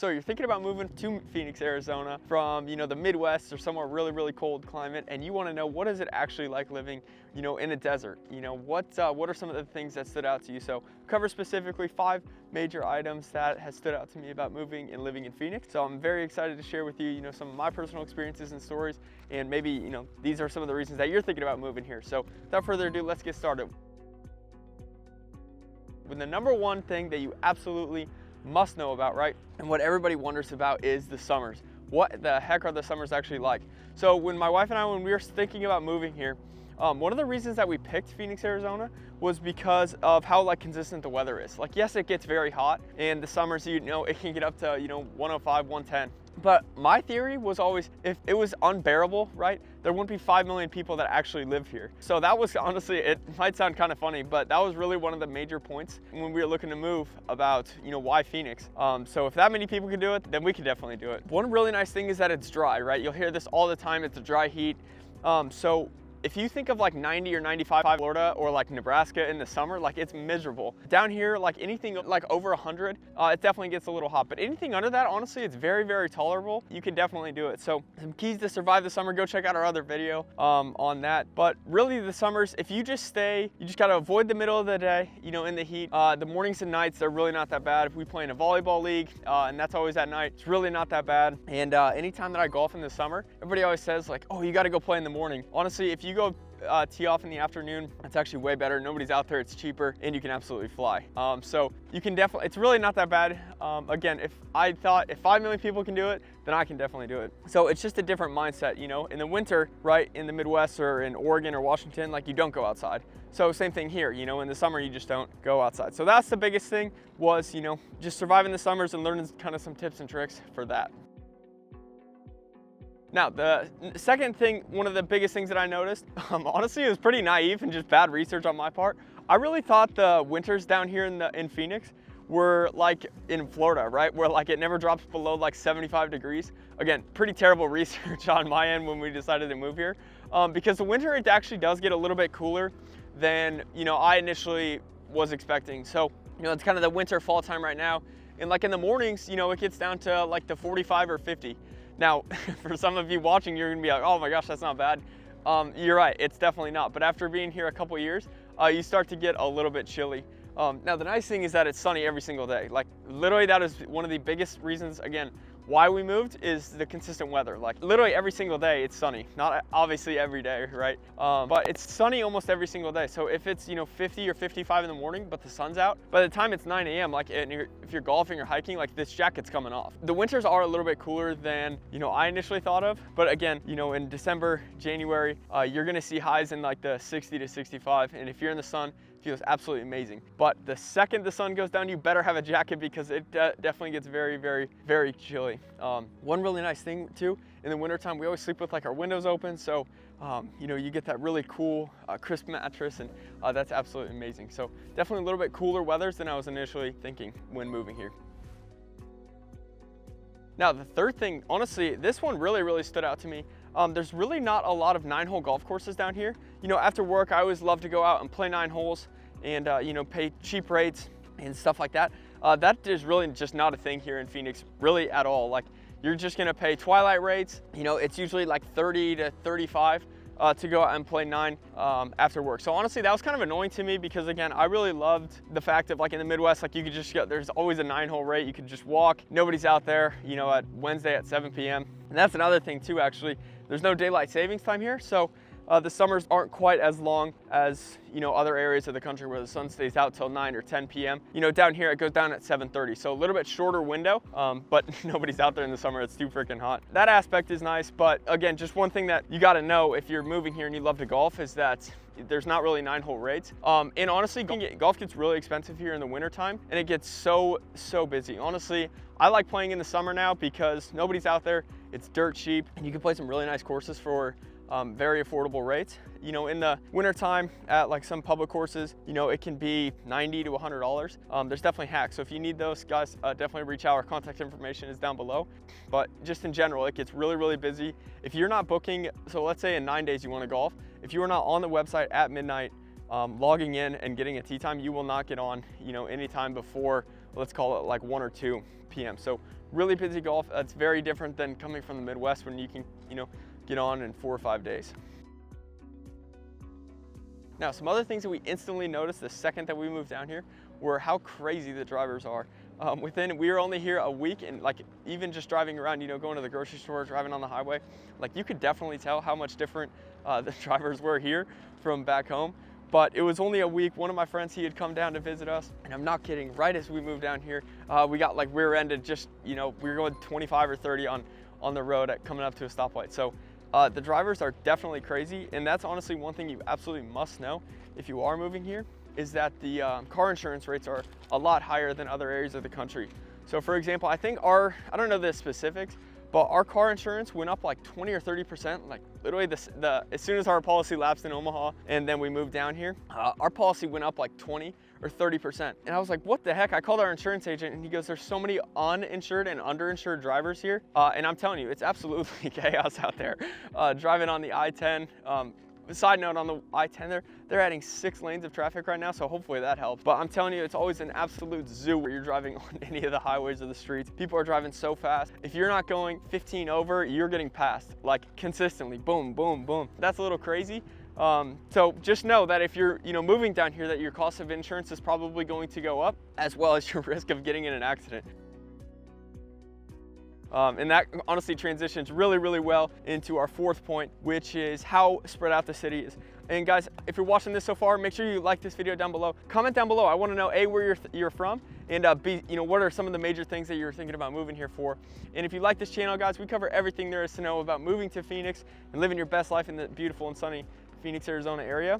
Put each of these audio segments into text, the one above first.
So you're thinking about moving to Phoenix, Arizona from, the Midwest or somewhere really, really cold climate, and you want to know what is it actually like living, in a desert. What are some of the things that stood out to you? So cover specifically 5 major items that has stood out to me about moving and living in Phoenix. So I'm very excited to share with you, some of my personal experiences and stories, and maybe, these are some of the reasons that you're thinking about moving here. So without further ado, let's get started. With the number one thing that you absolutely must know about, right? And what everybody wonders about is the summers. What the heck are the summers actually like? So when my wife and I, when we were thinking about moving here, one of the reasons that we picked Phoenix, Arizona was because of how consistent the weather is. Yes, it gets very hot, and the summers, it can get up to, 105, 110. But my theory was always, if it was unbearable, right, there wouldn't be 5 million people that actually live here. So that was honestly, it might sound kind of funny, but that was really one of the major points when we were looking to move about, why Phoenix. So if that many people can do it, then we can definitely do it. One really nice thing is that it's dry, right? You'll hear this all the time, it's a dry heat. So if you think of 90 or 95 Florida or Nebraska in the summer, it's miserable. Down here, anything over 100, it definitely gets a little hot. But anything under that, honestly, it's very, very tolerable. You can definitely do it. So some keys to survive the summer, go check out our other video on that. But really the summers, if you just gotta avoid the middle of the day, in the heat. The mornings and nights, they're really not that bad. If we play in a volleyball league, and that's always at night, it's really not that bad. And anytime that I golf in the summer, everybody always says oh, you gotta go play in the morning. Honestly, if you go tee off in the afternoon, it's actually way better. Nobody's out there, it's cheaper, and you can absolutely fly. So you can definitely, it's really not that bad. Again, if 5 million people can do it, then I can definitely do it. So it's just a different mindset, in the winter, right, in the Midwest or in Oregon or Washington, you don't go outside. So same thing here, in the summer, you just don't go outside. So that's the biggest thing was, just surviving the summers and learning kind of some tips and tricks for that. Now, the second thing, one of the biggest things that I noticed, honestly, it was pretty naive and just bad research on my part. I really thought the winters down here in Phoenix were like in Florida, right? Where it never drops below 75 degrees. Again, pretty terrible research on my end when we decided to move here. Because the winter, it actually does get a little bit cooler than, I initially was expecting. So, it's kind of the winter fall time right now. And in the mornings, it gets down to the 45 or 50. Now, for some of you watching, you're gonna be like, oh my gosh, that's not bad. You're right, it's definitely not. But after being here a couple years, you start to get a little bit chilly. Now, the nice thing is that it's sunny every single day. Literally, that is one of the biggest reasons, again, why we moved is the consistent weather. Literally every single day it's sunny. Not obviously every day, right? But it's sunny almost every single day. So if it's 50 or 55 in the morning, but the sun's out, by the time it's 9 a.m. If you're golfing or hiking, this jacket's coming off. The winters are a little bit cooler than I initially thought of. But again, in December, January, you're gonna see highs in the 60 to 65, and if you're in the sun, feels absolutely amazing. But the second the sun goes down, you better have a jacket because it definitely gets very, very, very chilly. One really nice thing too, in the wintertime, we always sleep with our windows open. So, you get that really cool, crisp mattress, and that's absolutely amazing. So definitely a little bit cooler weathers than I was initially thinking when moving here. Now, the third thing, honestly, this one really, really stood out to me. There's really not a lot of 9-hole golf courses down here. After work, I always love to go out and play 9 holes and, pay cheap rates and stuff like that. That is really just not a thing here in Phoenix, really at all. You're just gonna pay twilight rates. It's usually 30 to 35 to go out and play 9 after work. So honestly, that was kind of annoying to me because again, I really loved the fact of in the Midwest, you could just go, there's always a 9-hole rate. You could just walk, nobody's out there, at Wednesday at 7 p.m. And that's another thing too, actually. There's no daylight savings time here. So the summers aren't quite as long as, other areas of the country where the sun stays out till 9 or 10 p.m. Down here it goes down at 7:30. So a little bit shorter window, but nobody's out there in the summer. It's too freaking hot. That aspect is nice. But again, just one thing that you got to know if you're moving here and you love to golf is that there's not really 9-hole rates. And honestly, golf gets really expensive here in the wintertime, and it gets so busy. Honestly, I like playing in the summer now because nobody's out there. It's dirt cheap, and you can play some really nice courses for very affordable rates. In the wintertime at some public courses, it can be $90 to $100. There's definitely hacks. So if you need those, guys, definitely reach out. Our contact information is down below. But just in general, it gets really, really busy. If you're not booking, so let's say in 9 days you want to golf, if you are not on the website at midnight, logging in and getting a tee time, you will not get on, anytime before, let's call it 1 or 2 p.m. So really busy golf. That's very different than coming from the Midwest when you can, get on in 4 or 5 days. Now, some other things that we instantly noticed the second that we moved down here were how crazy the drivers are. We were only here a week, and like even just driving around, going to the grocery store, driving on the highway, like you could definitely tell how much different the drivers were here from back home. But it was only a week. One of my friends, he had come down to visit us, and I'm not kidding, right as we moved down here, we got like rear-ended, just, we were going 25 or 30 on the road coming up to a stoplight. So the drivers are definitely crazy, and that's honestly one thing you absolutely must know if you are moving here, is that the car insurance rates are a lot higher than other areas of the country. So for example, I think I don't know the specifics, but our car insurance went up like 20 or 30%, like literally as soon as our policy lapsed in Omaha and then we moved down here, our policy went up like 20 or 30%. And I was like, what the heck? I called our insurance agent and he goes, there's so many uninsured and underinsured drivers here. And I'm telling you, it's absolutely chaos out there. Driving on the I-10, side note, on the I-10 they're adding 6 lanes of traffic right now, so hopefully that helps. But I'm telling you, it's always an absolute zoo where you're driving on any of the highways or the streets. People are driving so fast. If you're not going 15 over, you're getting passed, like consistently, boom, boom, boom. That's a little crazy. So just know that if you're moving down here, that your cost of insurance is probably going to go up, as well as your risk of getting in an accident. And that honestly transitions really, really well into our 4th point, which is how spread out the city is. And guys, if you're watching this so far, make sure you like this video down below. Comment down below. I want to know A, where you're from, and B, what are some of the major things that you're thinking about moving here for. And if you like this channel, guys, we cover everything there is to know about moving to Phoenix and living your best life in the beautiful and sunny Phoenix, Arizona area.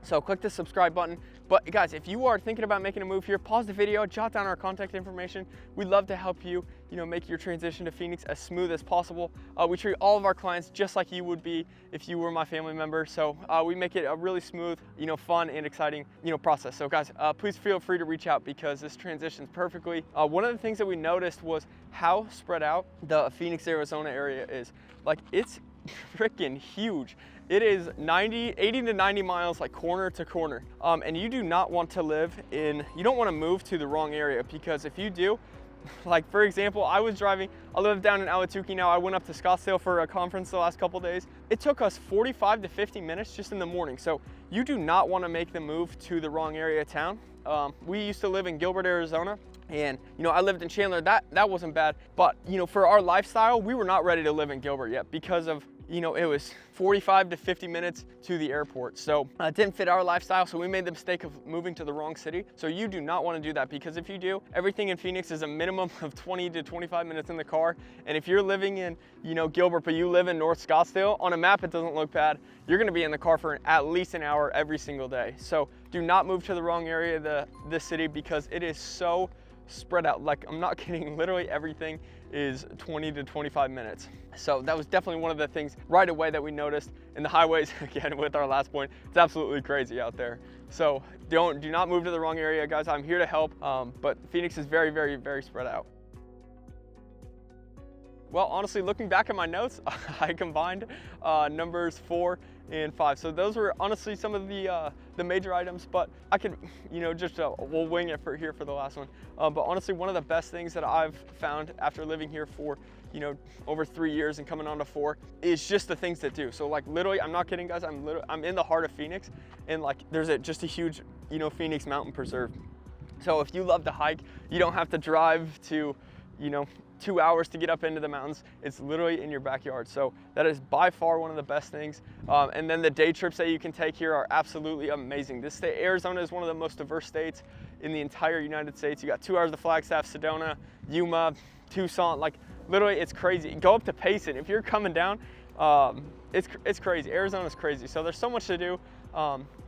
So click the subscribe button. But guys, if you are thinking about making a move here, pause the video, jot down our contact information. We'd love to help you, make your transition to Phoenix as smooth as possible. We treat all of our clients just like you would be if you were my family member. So we make it a really smooth, fun and exciting, process. So guys, please feel free to reach out because this transitions perfectly. One of the things that we noticed was how spread out the Phoenix, Arizona area is. Like, it's freaking huge. It is 80 to 90 miles, like corner to corner. And you do not want to you don't want to move to the wrong area, because if you do, like for example, I live down in Ahwatukee now. I went up to Scottsdale for a conference the last couple days. It took us 45 to 50 minutes just in the morning. So you do not want to make the move to the wrong area of town. We used to live in Gilbert, Arizona. And, I lived in Chandler. That wasn't bad. But, for our lifestyle, we were not ready to live in Gilbert yet because of, it was 45 to 50 minutes to the airport. So it didn't fit our lifestyle. So we made the mistake of moving to the wrong city. So you do not want to do that, because if you do, everything in Phoenix is a minimum of 20 to 25 minutes in the car. And if you're living in, Gilbert, but you live in North Scottsdale, on a map, it doesn't look bad. You're going to be in the car for at least an hour every single day. So do not move to the wrong area of the city, because it is so spread out. Like, I'm not kidding, literally everything is 20 to 25 minutes. So that was definitely one of the things right away that we noticed. In the highways, again, with our last point, it's absolutely crazy out there. So do not move to the wrong area, guys. I'm here to help, but Phoenix is very, very, very spread out. Well, honestly, looking back at my notes, I combined numbers 4 and 5. So those were honestly some of the major items, but I could, we'll wing it for the last one. But honestly, one of the best things that I've found after living here for, over 3 years and coming on to 4 is just the things to do. So like literally, I'm not kidding, guys. I'm in the heart of Phoenix, and like there's just a huge, Phoenix Mountain Preserve. So if you love to hike, you don't have to drive to, 2 hours to get up into the mountains. It's literally in your backyard. So that is by far one of the best things. And then the day trips that you can take here are absolutely amazing. This state, Arizona, is one of the most diverse states in the entire United States. You got 2 hours to Flagstaff, Sedona, Yuma, Tucson. Like literally, it's crazy. Go up to Payson. If you're coming down, it's crazy. Arizona's crazy. So there's so much to do.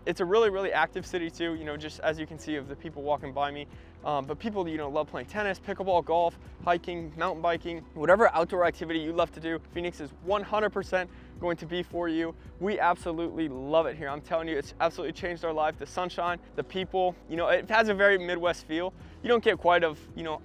It's a really, really active city too, just as you can see of the people walking by me. But people, love playing tennis, pickleball, golf, hiking, mountain biking, whatever outdoor activity you love to do, Phoenix is 100% going to be for you. We absolutely love it here. I'm telling you, it's absolutely changed our life. The sunshine, the people, it has a very Midwest feel. You don't get quite of,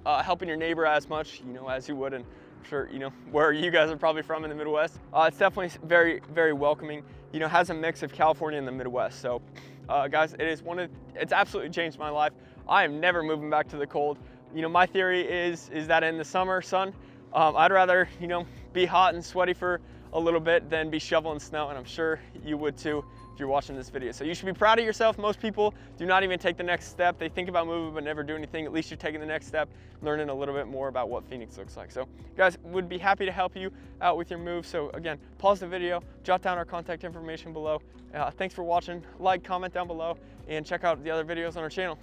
helping your neighbor as much, as you would in, sure, where you guys are probably from in the Midwest. It's definitely very, very welcoming. Has a mix of California and the Midwest. So guys, it's absolutely changed my life. I am never moving back to the cold. You know, my theory is that in the summer sun, I'd rather, you know, be hot and sweaty for a little bit than be shoveling snow, and I'm sure you would too if you're watching this video. So you should be proud of yourself. Most people do not even take the next step. They think about moving but never do anything. At least you're taking the next step, learning a little bit more about what Phoenix looks like. So guys, would be happy to help you out with your move. So again, pause the video, jot down our contact information below. Thanks for watching. Like, comment down below, and check out the other videos on our channel.